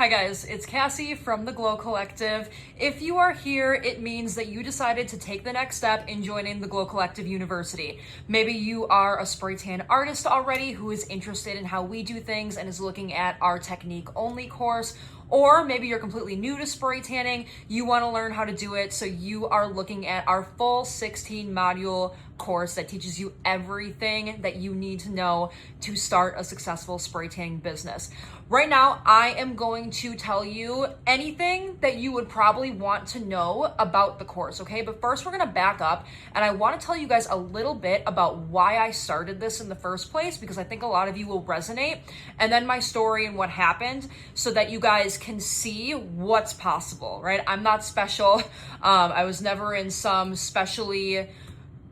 Hi guys, it's Cassie from the Glow Collective. If you are here, it means that you decided to take the next step in joining the Glow Collective University. Maybe you are a spray tan artist already who is interested in how we do things and is looking at our technique only course. Or maybe you're completely new to spray tanning, you want to learn how to do it, so you are looking at our full 16 module course that teaches you everything that you need to know to start a successful spray tanning business. Right now, I am going to tell you anything that you would probably want to know about the course, okay? But first, we're gonna back up, and I wanna tell you guys a little bit about why I started this in the first place, because I think a lot of you will resonate, and then my story and what happened, so that you guys can see what's possible, right? I'm not special. I was never in some specially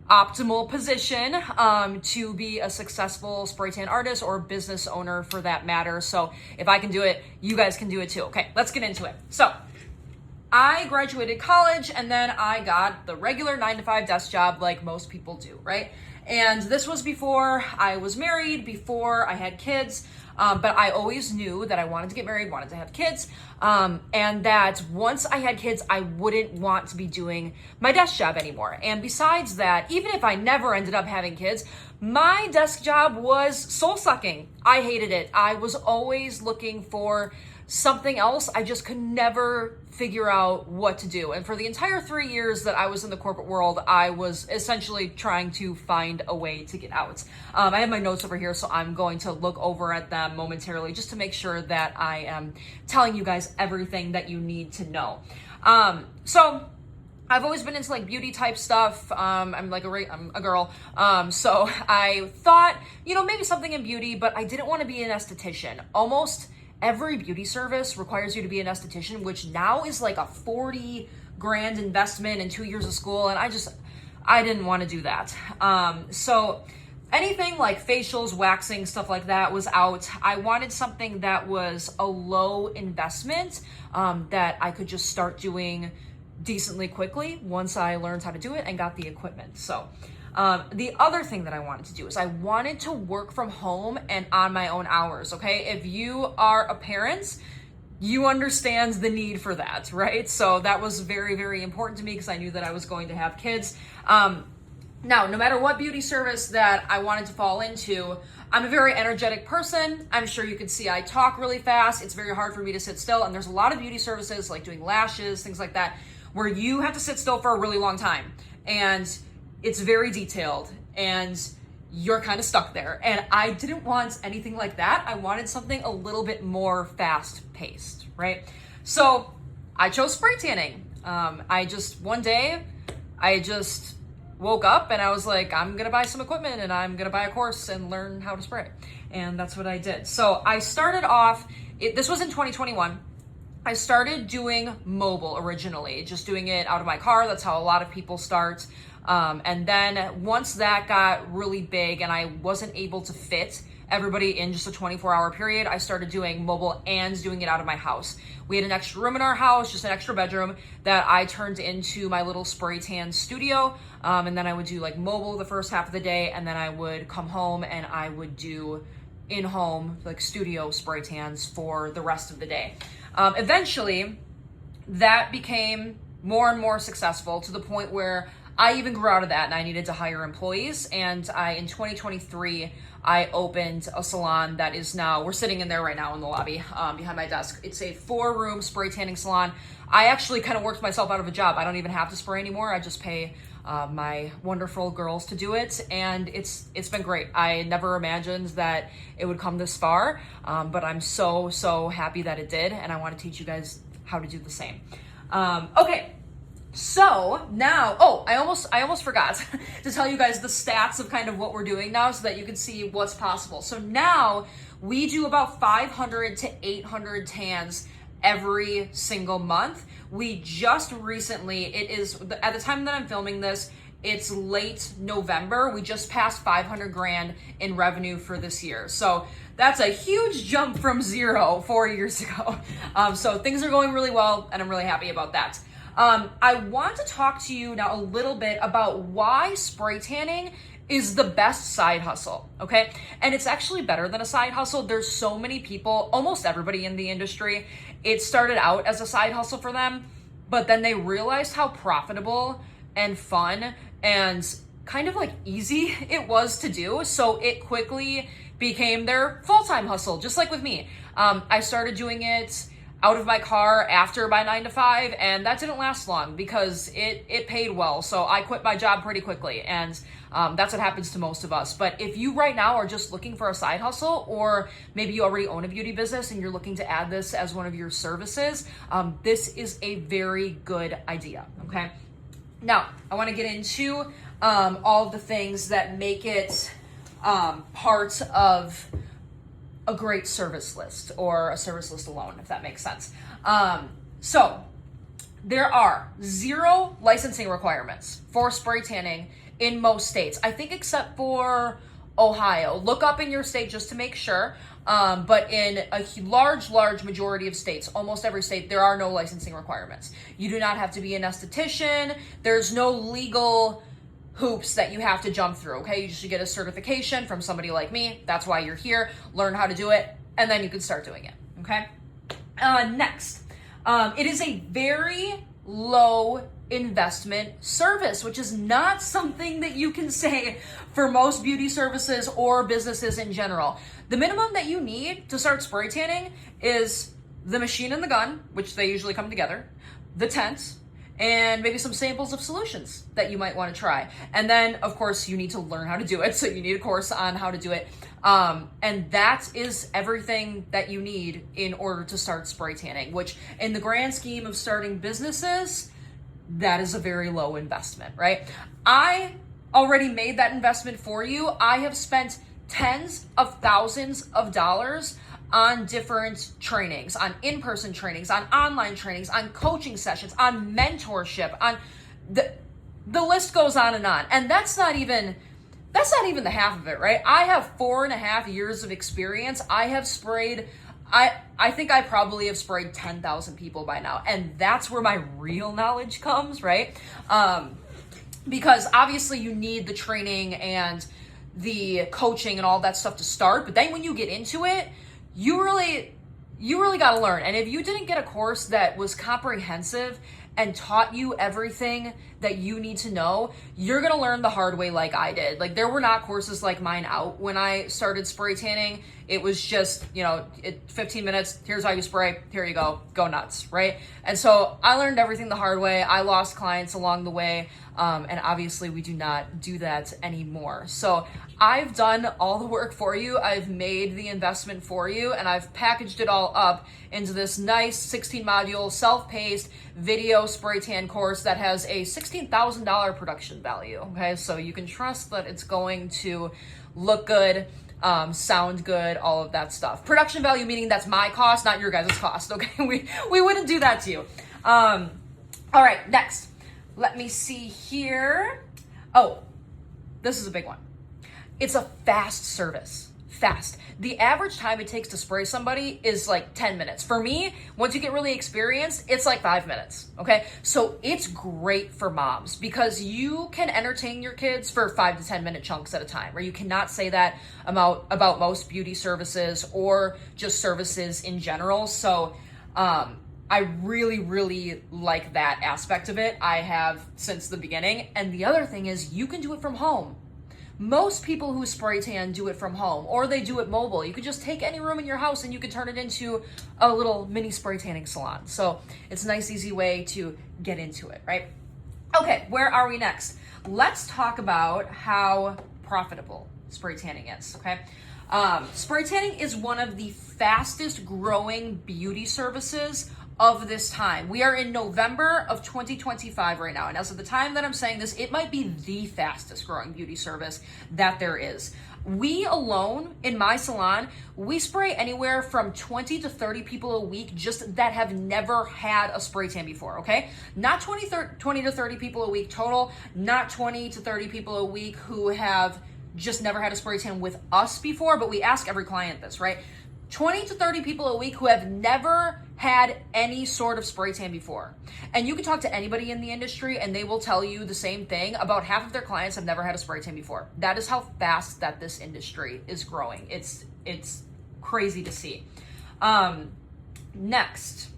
optimal position to be a successful spray tan artist or business owner for that matter. So if I can do it, you guys can do it too. Okay, let's get into it. So I graduated college and then I got the regular 9-to-5 desk job like most people do, right? And this was before I was married, before I had kids. But I always knew that I wanted to get married, wanted to have kids, and that once I had kids, I wouldn't want to be doing my desk job anymore. And besides that, even if I never ended up having kids, my desk job was soul-sucking. I hated it. I was always looking for something else. I just could never figure out what to do. And for the entire 3 years that I was in the corporate world, I was essentially trying to find a way to get out. I have my notes over here, so I'm going to look over at them momentarily just to make sure that I am telling you guys everything that you need to know. So I've always been into like beauty type stuff. I'm a girl. So I thought, maybe something in beauty, but I didn't want to be an esthetician. Almost every beauty service requires you to be an esthetician, which now is like a 40 grand investment in 2 years of school. And I didn't want to do that. So anything like facials, waxing, stuff like that was out. I wanted something that was a low investment, that I could just start doing decently quickly once I learned how to do it and got the equipment. So the other thing that I wanted to do is I wanted to work from home and on my own hours, okay? If you are a parent, you understand the need for that, right? So that was very, very important to me because I knew that I was going to have kids. Now, no matter what beauty service that I wanted to fall into, I'm a very energetic person. I'm sure you can see I talk really fast. It's very hard for me to sit still. And there's a lot of beauty services like doing lashes, things like that, where you have to sit still for a really long time. And it's very detailed and you're kind of stuck there. And I didn't want anything like that. I wanted something a little bit more fast paced, right? So I chose spray tanning. One day I just woke up and I was like, I'm gonna buy some equipment and I'm gonna buy a course and learn how to spray. And that's what I did. So I started off, this was in 2021. I started doing mobile originally, just doing it out of my car. That's how a lot of people start. And then once that got really big and I wasn't able to fit everybody in just a 24-hour period, I started doing mobile and doing it out of my house. We had an extra room in our house, just an extra bedroom that I turned into my little spray tan studio. And then I would do like mobile the first half of the day, and then I would come home and I would do in-home like studio spray tans for the rest of the day. Eventually, that became more and more successful to the point where I even grew out of that and I needed to hire employees. And in 2023, I opened a salon that is now, we're sitting in there right now in the lobby behind my desk. It's a 4-room spray tanning salon. I actually kind of worked myself out of a job. I don't even have to spray anymore. I just pay my wonderful girls to do it. And it's been great. I never imagined that it would come this far, but I'm so, so happy that it did. And I want to teach you guys how to do the same. Okay. So now, I almost forgot to tell you guys the stats of kind of what we're doing now so that you can see what's possible. So now we do about 500 to 800 tans every single month. We just recently, at the time that I'm filming this, it's late November. We just passed 500 grand in revenue for this year. So that's a huge jump from 0 4 years ago. So things are going really well and I'm really happy about that. I want to talk to you now a little bit about why spray tanning is the best side hustle, okay? And it's actually better than a side hustle. There's so many people, almost everybody in the industry, it started out as a side hustle for them, but then they realized how profitable and fun and kind of like easy it was to do. So it quickly became their full-time hustle, just like with me. I started doing it out of my car after my 9 to 5, and that didn't last long because it paid well. So I quit my job pretty quickly, and that's what happens to most of us. But if you right now are just looking for a side hustle, or maybe you already own a beauty business and you're looking to add this as one of your services, this is a very good idea, okay? Now, I wanna get into all of the things that make it part of a great service list, or a service list alone, if that makes sense. So there are 0 licensing requirements for spray tanning in most states, I think, except for Ohio. Look up in your state just to make sure. But in a large majority of states, almost every state, there are no licensing requirements. You do not have to be an esthetician. There's no legal hoops that you have to jump through, okay? You just should get a certification from somebody like me. That's why you're here. Learn how to do it, and then you can start doing it, okay? Next, it is a very low investment service, which is not something that you can say for most beauty services or businesses in general. The minimum that you need to start spray tanning is the machine and the gun, which they usually come together, the tent, and maybe some samples of solutions that you might want to try. And then, of course, you need to learn how to do it. So you need a course on how to do it. And that is everything that you need in order to start spray tanning, which in the grand scheme of starting businesses, that is a very low investment, right? I already made that investment for you. I have spent tens of thousands of dollars on different trainings, on in-person trainings, on online trainings, on coaching sessions, on mentorship, on the list goes on. And that's not even the half of it, right? I have 4.5 years of experience. I have sprayed, I think I probably have sprayed 10,000 people by now. And that's where my real knowledge comes, right? Because obviously you need the training and the coaching and all that stuff to start. But then when you get into it, you really got to learn. And if you didn't get a course that was comprehensive and taught you everything that you need to know, you're going to learn the hard way like I did. Like, there were not courses like mine out when I started spray tanning. It was just, 15 minutes, here's how you spray, here you go nuts, right? And so I learned everything the hard way. I lost clients along the way. And obviously we do not do that anymore. So I've done all the work for you. I've made the investment for you, and I've packaged it all up into this nice 16 module self-paced video spray tan course that has a $16,000 production value. Okay. So you can trust that it's going to look good, sound good, all of that stuff. Production value, meaning that's my cost, not your guys' cost. Okay. We wouldn't do that to you. All right. Next. Let me see here. Oh, this is a big one. It's a fast service. Fast. The average time it takes to spray somebody is like 10 minutes. For me, once you get really experienced, it's like 5 minutes. Okay. So it's great for moms because you can entertain your kids for 5 to 10 minute chunks at a time, or you cannot say that about most beauty services or just services in general. So, I really like that aspect of it. I have since the beginning. And the other thing is you can do it from home. Most people who spray tan do it from home, or they do it mobile. You could just take any room in your house and you can turn it into a little mini spray tanning salon. So it's a nice, easy way to get into it, right? Okay, where are we next? Let's talk about how profitable spray tanning is, okay? Spray tanning is one of the fastest growing beauty services of this time. We are in November of 2025 right now. And as of the time that I'm saying this, it might be the fastest growing beauty service that there is. We alone in my salon, we spray anywhere from 20 to 30 people a week just that have never had a spray tan before, okay? Not 20 to 30 people a week total, not 20 to 30 people a week who have just never had a spray tan with us before, but we ask every client this, right? 20 to 30 people a week who have never had any sort of spray tan before. And you can talk to anybody in the industry and they will tell you the same thing. About half of their clients have never had a spray tan before. That is how fast that this industry is growing. It's crazy to see. Next,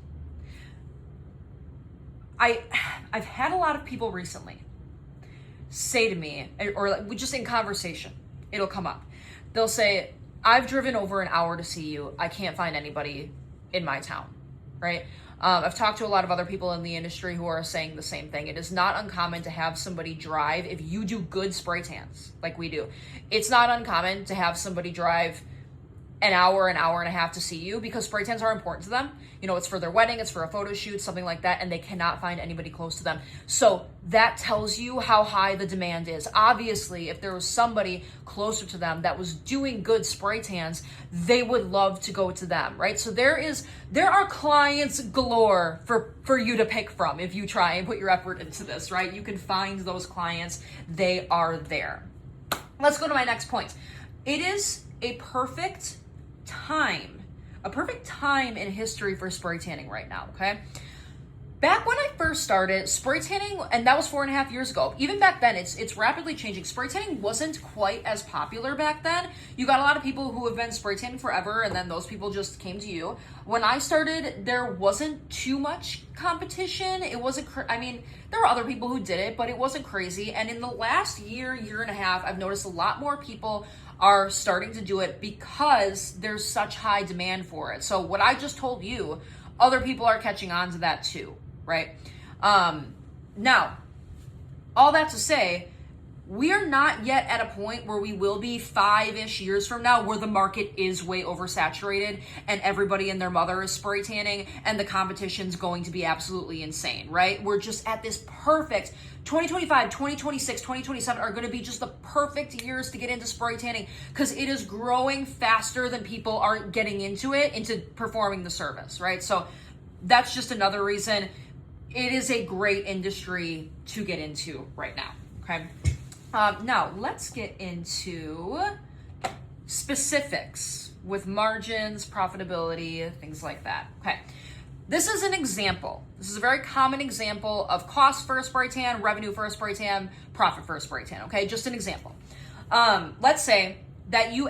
I've had a lot of people recently say to me, or just in conversation, it'll come up. They'll say, I've driven over an hour to see you. I can't find anybody in my town, right? I've talked to a lot of other people in the industry who are saying the same thing. It is not uncommon to have somebody drive, if you do good spray tans like we do, it's not uncommon to have somebody drive an hour and a half to see you, because spray tans are important to them. You know, it's for their wedding, it's for a photo shoot, something like that, and they cannot find anybody close to them. So that tells you how high the demand is. Obviously, if there was somebody closer to them that was doing good spray tans, they would love to go to them, right? So there are clients galore for you to pick from if you try and put your effort into this, right? You can find those clients. They are there. Let's go to my next point. It is a perfect time in history for spray tanning right now, okay? Back when I first started spray tanning, and that was 4.5 years ago, even back then, it's rapidly changing. Spray tanning wasn't quite as popular back then. You got a lot of people who have been spray tanning forever, and then those people just came to you. When I started, there wasn't too much competition. It wasn't, there were other people who did it, but it wasn't crazy. And in the last year and a half, I've noticed a lot more people are starting to do it because there's such high demand for it. So what I just told you, other people are catching on to that too, right? Now, all that to say, we are not yet at a point where we will be 5-ish years from now where the market is way oversaturated and everybody and their mother is spray tanning and the competition's going to be absolutely insane, right? We're just at this perfect 2025, 2026, 2027 are going to be just the perfect years to get into spray tanning because it is growing faster than people are getting into performing the service, right? So that's just another reason it is a great industry to get into right now, okay? Now, let's get into specifics with margins, profitability, things like that. Okay, this is an example. This is a very common example of cost for a spray tan, revenue for a spray tan, profit for a spray tan, okay? Just an example. Let's say that you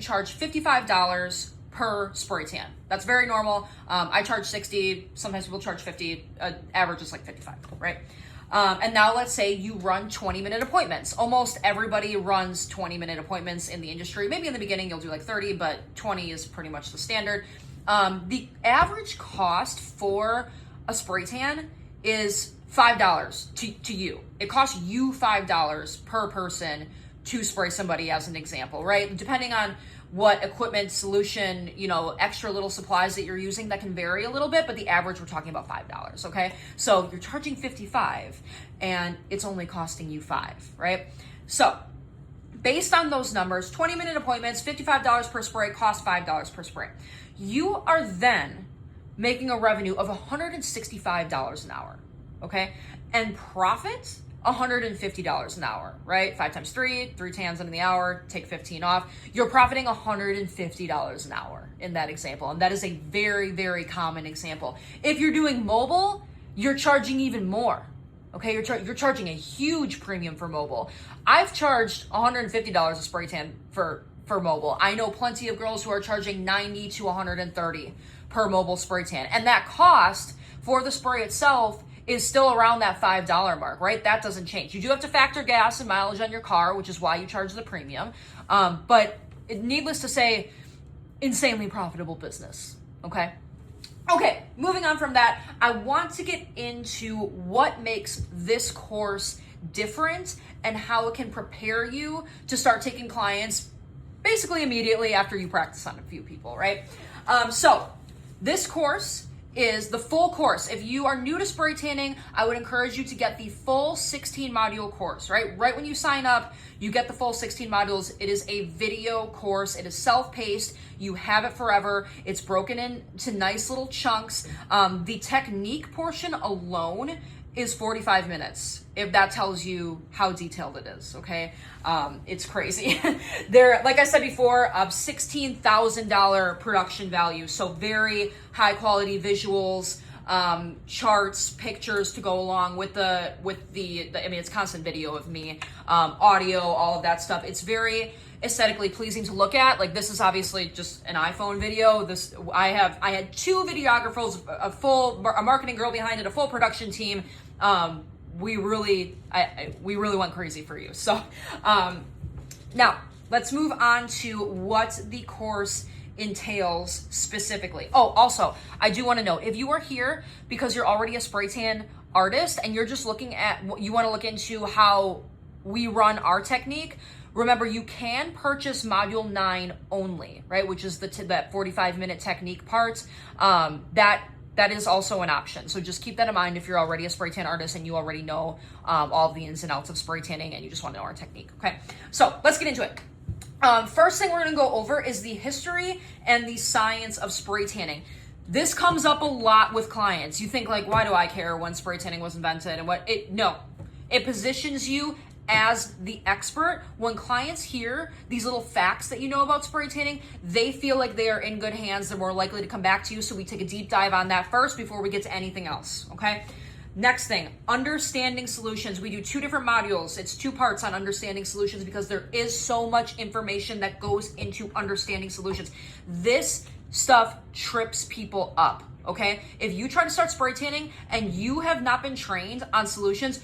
charge $55 per spray tan. That's very normal. I charge 60, sometimes people charge 50, average is like 55, right? And now let's say you run 20-minute appointments. Almost everybody runs 20-minute appointments in the industry. Maybe in the beginning you'll do like 30, but 20 is pretty much the standard. The average cost for a spray tan is $5 to you. It costs you $5 per person to spray somebody, as an example, right? Depending on what equipment, solution, extra little supplies that you're using, that can vary a little bit, but the average, we're talking about $5, okay? So you're charging $55 and it's only costing you $5, right? So based on those numbers, 20-minute appointments, $55 per spray, cost $5 per spray. You are then making a revenue of $165 an hour, okay? And profit, $150 an hour, right? 5 times 3 tans in the hour, take 15 off. You're profiting $150 an hour in that example. And that is a very, very common example. If you're doing mobile, you're charging even more. Okay, you're charging a huge premium for mobile. I've charged $150 a spray tan for mobile. I know plenty of girls who are charging $90 to $130 per mobile spray tan. And that cost for the spray itself is still around that $5 mark, right? That doesn't change. You do have to factor gas and mileage on your car, which is why you charge the premium. But needless to say, insanely profitable business, okay? Okay, moving on from that, I want to get into what makes this course different and how it can prepare you to start taking clients basically immediately after you practice on a few people, right? So this course is the full course. If you are new to spray tanning, I would encourage you to get the full 16 module course, right? Right when you sign up, you get the full 16 modules. It is a video course. It is self-paced. You have it forever. It's broken into nice little chunks. The technique portion alone is 45 minutes, if that tells you how detailed it is, okay? It's crazy. There, like I said before, $16,000 production value, so very high quality visuals, charts, pictures to go along with the I mean, it's constant video of me, audio, all of that stuff. It's very aesthetically pleasing to look at. Like, this is obviously just an iPhone video. I had two videographers, a marketing girl behind it, a full production team. We really went crazy for you. So now let's move on to what the course entails specifically. Oh, also, I do want to know, if you are here because you're already a spray tan artist and you're just looking at what you want to look into how we run our technique, remember, you can purchase module 9 only, right? Which is that 45-minute technique part. That is also an option. So just keep that in mind if you're already a spray tan artist and you already know all the ins and outs of spray tanning and you just want to know our technique, okay? So let's get into it. First thing we're going to go over is the history and the science of spray tanning. This comes up a lot with clients. You think, like, why do I care when spray tanning was invented and what? No, it positions you as the expert. When clients hear these little facts that you know about spray tanning, they feel like they are in good hands. They're more likely to come back to you. So we take a deep dive on that first before we get to anything else, okay? Next thing, understanding solutions. We do 2 different modules. It's 2 parts on understanding solutions because there is so much information that goes into understanding solutions. This stuff trips people up, okay? If you try to start spray tanning and you have not been trained on solutions,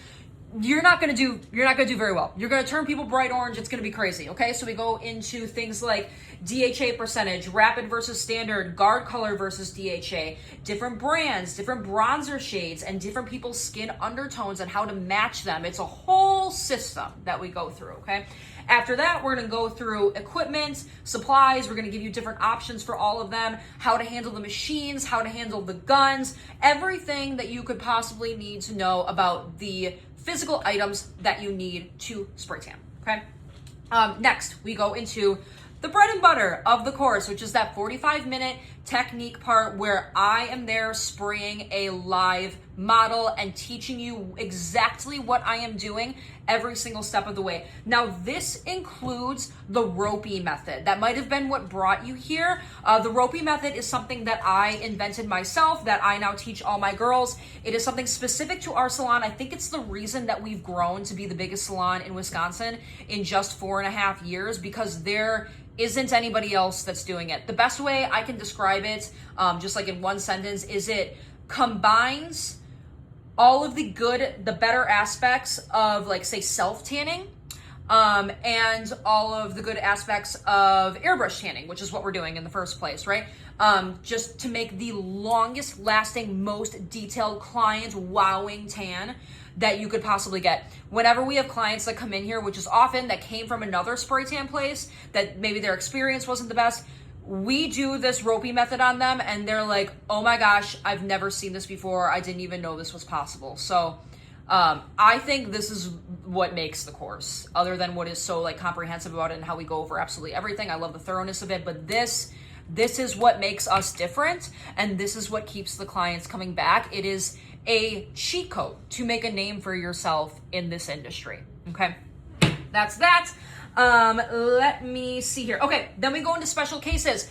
you're not gonna do very well. You're gonna turn people bright orange. It's gonna be crazy, okay? So we go into things like DHA percentage, rapid versus standard, guard color versus DHA, different brands, different bronzer shades, and different people's skin undertones and how to match them. It's a whole system that we go through, okay? After that, we're gonna go through equipment, supplies. We're gonna give you different options for all of them, how to handle the machines, how to handle the guns, everything that you could possibly need to know about the physical items that you need to spray tan, okay? Next, we go into the bread and butter of the course, which is that 45-minute technique part where I am there spraying a live model and teaching you exactly what I am doing every single step of the way. Now, this includes the ropey method. That might have been what brought you here. The ropey method is something that I invented myself, that I now teach all my girls. It is something specific to our salon. I think it's the reason that we've grown to be the biggest salon in Wisconsin in just 4.5 years, because there isn't anybody else that's doing it. The best way I can describe it, just like in one sentence, is it combines all of the better aspects of, like, say, self-tanning, and all of the good aspects of airbrush tanning, which is what we're doing in the first place, right? Just to make the longest lasting, most detailed client wowing tan that you could possibly get. Whenever we have clients that come in here, which is often that came from another spray tan place, that maybe their experience wasn't the best, we do this ropey method on them and they're like, oh my gosh, I've never seen this before. I didn't even know this was possible. So I think this is what makes the course, other than what is so, like, comprehensive about it and how we go over absolutely everything. I love the thoroughness of it, but this is what makes us different, and this is what keeps the clients coming back. It is a cheat code to make a name for yourself in this industry, okay? That's that. Let me see here. Okay, then we go into special cases.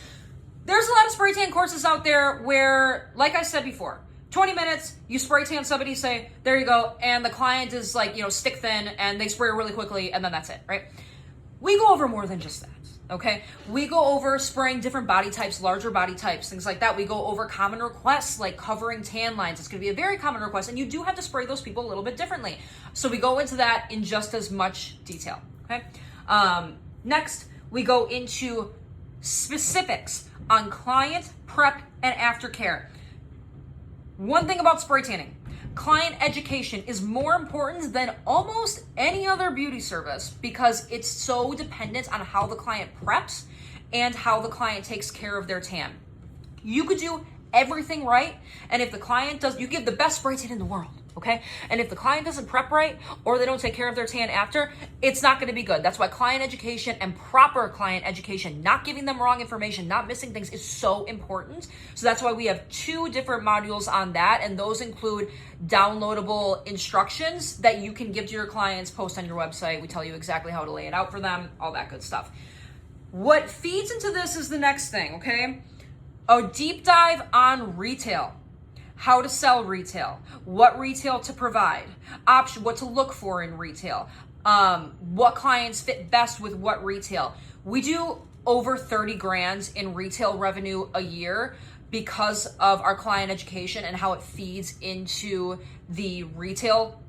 There's a lot of spray tan courses out there where, like I said before, 20 minutes, you spray tan somebody, say, there you go, and the client is, like, you know, stick thin, and they spray really quickly, and then that's it, right? We go over more than just that, okay? We go over spraying different body types, larger body types, things like that. We go over common requests, like covering tan lines. It's gonna be a very common request, and you do have to spray those people a little bit differently. So we go into that in just as much detail, okay? Next, we go into specifics on client prep and aftercare. One thing about spray tanning, client education is more important than almost any other beauty service because it's so dependent on how the client preps and how the client takes care of their tan. You could do everything right, and if the client does, you give the best spray tan in the world, okay? And if the client doesn't prep right or they don't take care of their tan after, it's not gonna be good. That's why client education and proper client education, not giving them wrong information, not missing things, is so important. So that's why we have 2 different modules on that, and those include downloadable instructions that you can give to your clients, post on your website. We tell you exactly how to lay it out for them, all that good stuff. What feeds into this is the next thing, okay? A deep dive on retail. How to sell retail, what retail to provide, what to look for in retail, what clients fit best with what retail. We do over 30 grand in retail revenue a year because of our client education and how it feeds into the retail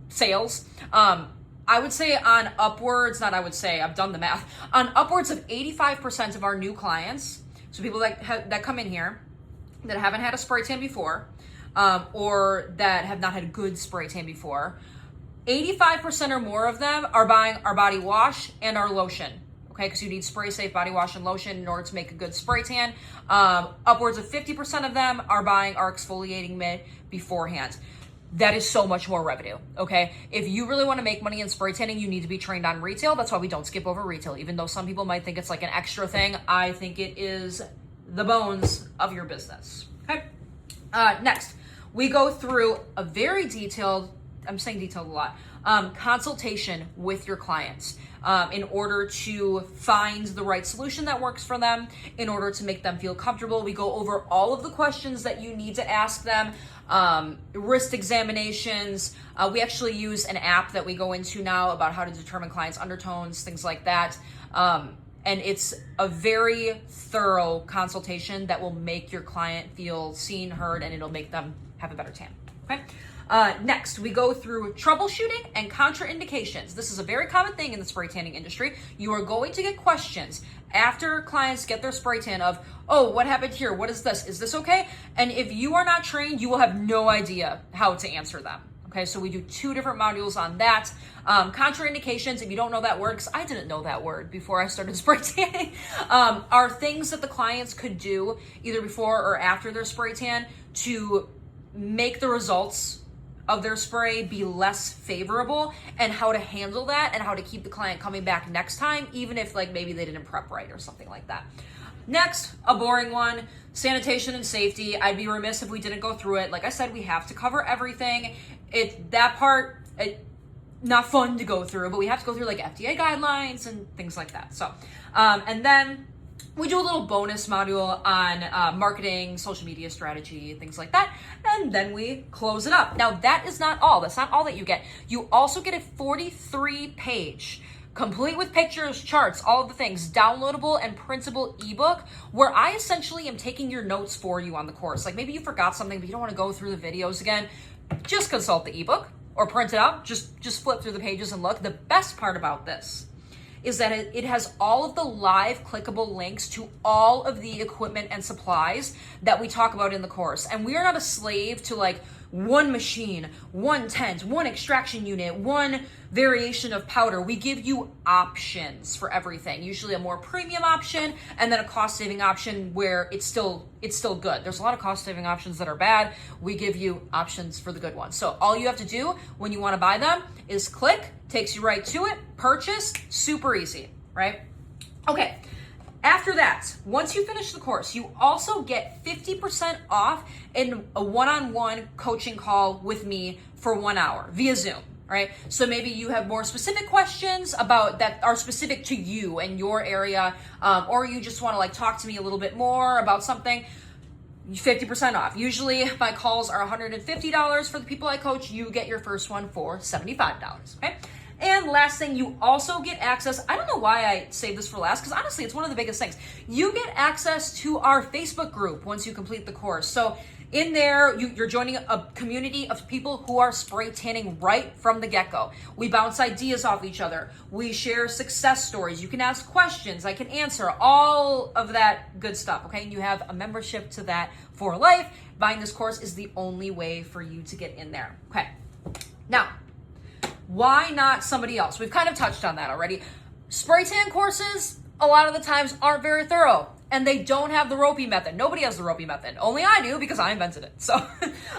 sales. I would say on upwards, I've done the math, on upwards of 85% of our new clients, so people that come in here that haven't had a spray tan before, or that have not had a good spray tan before, 85% or more of them are buying our body wash and our lotion, okay? Because you need spray safe body wash and lotion in order to make a good spray tan. Upwards of 50% of them are buying our exfoliating mitt beforehand. That is so much more revenue, okay? If you really want to make money in spray tanning, you need to be trained on retail. That's why we don't skip over retail. Even though some people might think it's like an extra thing, I think it is the bones of your business, okay? Next, we go through a very detailed, I'm saying detailed a lot, consultation with your clients in order to find the right solution that works for them, in order to make them feel comfortable. We go over all of the questions that you need to ask them, wrist examinations. We actually use an app that we go into now about how to determine clients' undertones, things like that. And it's a very thorough consultation that will make your client feel seen, heard, and it'll make them have a better tan, okay? Next, we go through troubleshooting and contraindications. This is a very common thing in the spray tanning industry. You are going to get questions after clients get their spray tan of, oh, what happened here? What is this? Is this okay? And if you are not trained, you will have no idea how to answer them. Okay, so we do 2 different modules on that. Contraindications, if you don't know that word, because I didn't know that word before I started spray tanning, are things that the clients could do either before or after their spray tan to make the results of their spray be less favorable, and how to handle that and how to keep the client coming back next time, even if like maybe they didn't prep right or something like that. Next, a boring one, sanitation and safety. I'd be remiss if we didn't go through it. Like I said, we have to cover everything. That part, not fun to go through, but we have to go through like FDA guidelines and things like that. So, and then we do a little bonus module on marketing, social media strategy, things like that. And then we close it up. Now, that is not all. That's not all that you get. You also get a 43-page, complete with pictures, charts, all of the things, downloadable and printable ebook, where I essentially am taking your notes for you on the course. Like maybe you forgot something, but you don't want to go through the videos again. Just consult the ebook or print it out. Just flip through the pages and look. The best part about this is that it has all of the live clickable links to all of the equipment and supplies that we talk about in the course. And we are not a slave to like one machine, one tent, one extraction unit, one variation of powder. We give you options for everything, usually a more premium option and then a cost-saving option where it's still good. There's a lot of cost-saving options that are bad. We give you options for the good ones. So all you have to do when you want to buy them is click, takes you right to it, purchase, super easy, right? Okay. After that, once you finish the course, you also get 50% off in a one-on-one coaching call with me for 1 hour via Zoom, right? So maybe you have more specific questions about that are specific to you and your area, or you just want to like talk to me a little bit more about something. 50% off. Usually my calls are $150 for the people I coach. You get your first one for $75, okay? And last thing, you also get access. I don't know why I saved this for last, because honestly, it's one of the biggest things. You get access to our Facebook group once you complete the course. So in there, you're joining a community of people who are spray tanning right from the get-go. We bounce ideas off each other. We share success stories. You can ask questions. I can answer all of that good stuff, okay? And you have a membership to that for life. Buying this course is the only way for you to get in there, okay? Now, why not somebody else? We've kind of touched on that already. Spray tan courses, a lot of the times, aren't very thorough. and they don't have the ropey method. Nobody has the ropey method. Only I do because I invented it. So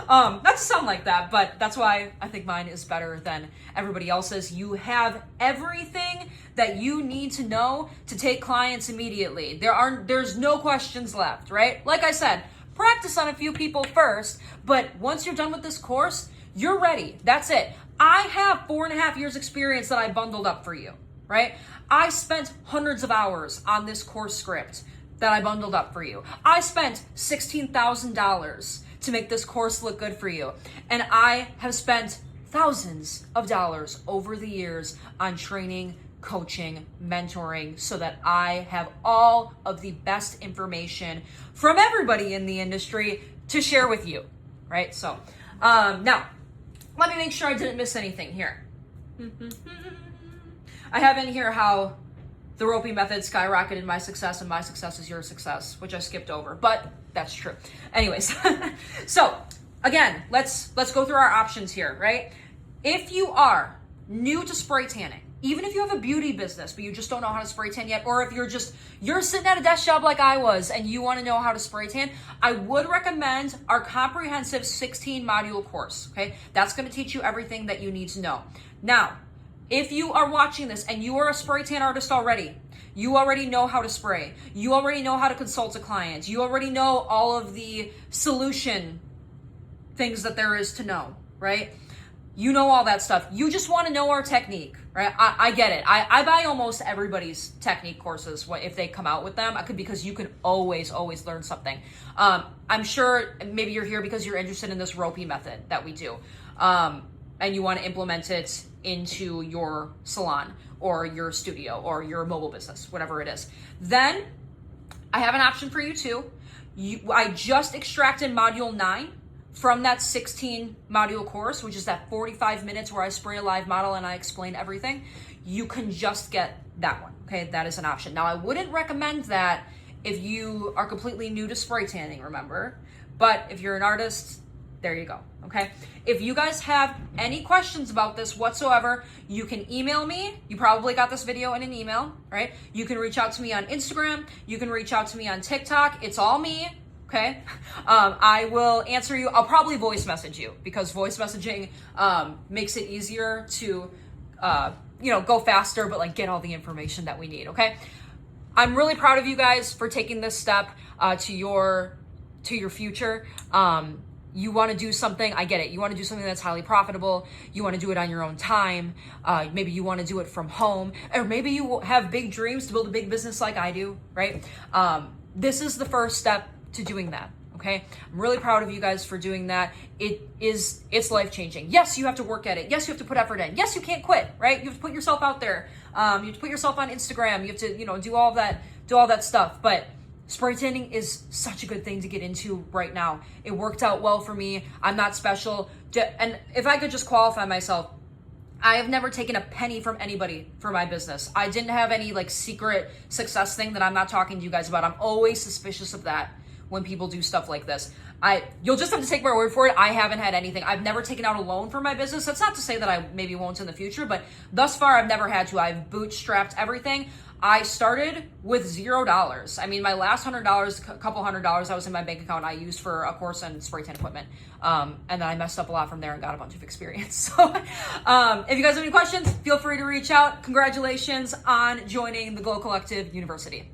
not to sound like that, but that's why I think mine is better than everybody else's. You have everything that you need to know to take clients immediately. There's no questions left, right? Like I said, practice on a few people first, but once you're done with this course, you're ready. That's it. I have 4.5 years experience that I bundled up for you, right? I spent hundreds of hours on this course script that I bundled up for you. I spent $16,000 to make this course look good for you. And I have spent thousands of dollars over the years on training, coaching, mentoring, so that I have all of the best information from everybody in the industry to share with you, right? So now, let me make sure I didn't miss anything here. I have in here how the ropey method skyrocketed my success and my success is your success, which I skipped over, but that's true. Anyways, so again, let's go through our options here, right? If you are new to spray tanning, even if you have a beauty business, but you just don't know how to spray tan yet, or if you're sitting at a desk job like I was and you want to know how to spray tan, I would recommend our comprehensive 16 module course, okay? That's going to teach you everything that you need to know. Now, if you are watching this and you are a spray tan artist already, you already know how to spray, you already know how to consult a client, you already know all of the solution things that there is to know, right? You know all that stuff. You just want to know our technique, right? I get it. I buy almost everybody's technique courses if they come out with them, because you can always learn something. I'm sure maybe you're here because you're interested in this ropey method that we do. And you want to implement it into your salon or your studio or your mobile business, whatever it is. Then I have an option for you too. I just extracted module 9 from that 16 module course, which is that 45 minutes where I spray a live model and I explain everything. You can just get that one, okay? That is an option. Now, I wouldn't recommend that if you are completely new to spray tanning, remember? But if you're an artist, there you go, okay? If you guys have any questions about this whatsoever, you can email me. You probably got this video in an email, right? You can reach out to me on Instagram. You can reach out to me on TikTok. It's all me, okay? I will answer you. I'll probably voice message you because voice messaging makes it easier to, go faster, but like get all the information that we need, okay? I'm really proud of you guys for taking this step to your future. You want to do something, I get it. You want to do something that's highly profitable. You want to do it on your own time. Maybe you want to do it from home, or maybe you have big dreams to build a big business like I do, right? This is the first step to doing that, okay? I'm really proud of you guys for doing that. It's life-changing. Yes, you have to work at it. Yes, you have to put effort in. Yes, you can't quit, right? You have to put yourself out there. You have to put yourself on Instagram. You have to, do all that stuff. But spray tanning is such a good thing to get into right now. It worked out well for me. I'm not special. And if I could just qualify myself, I have never taken a penny from anybody for my business. I didn't have any secret success thing that I'm not talking to you guys about. I'm always suspicious of that when people do stuff like this. You'll just have to take my word for it. I haven't had anything. I've never taken out a loan for my business. That's not to say that I maybe won't in the future, but thus far I've never had to. I've bootstrapped everything. I started with $0. I mean, my last $100, a couple $100 that was in my bank account, I used for a course on spray tan equipment. And then I messed up a lot from there and got a bunch of experience. So if you guys have any questions, feel free to reach out. Congratulations on joining the Glow Collective University.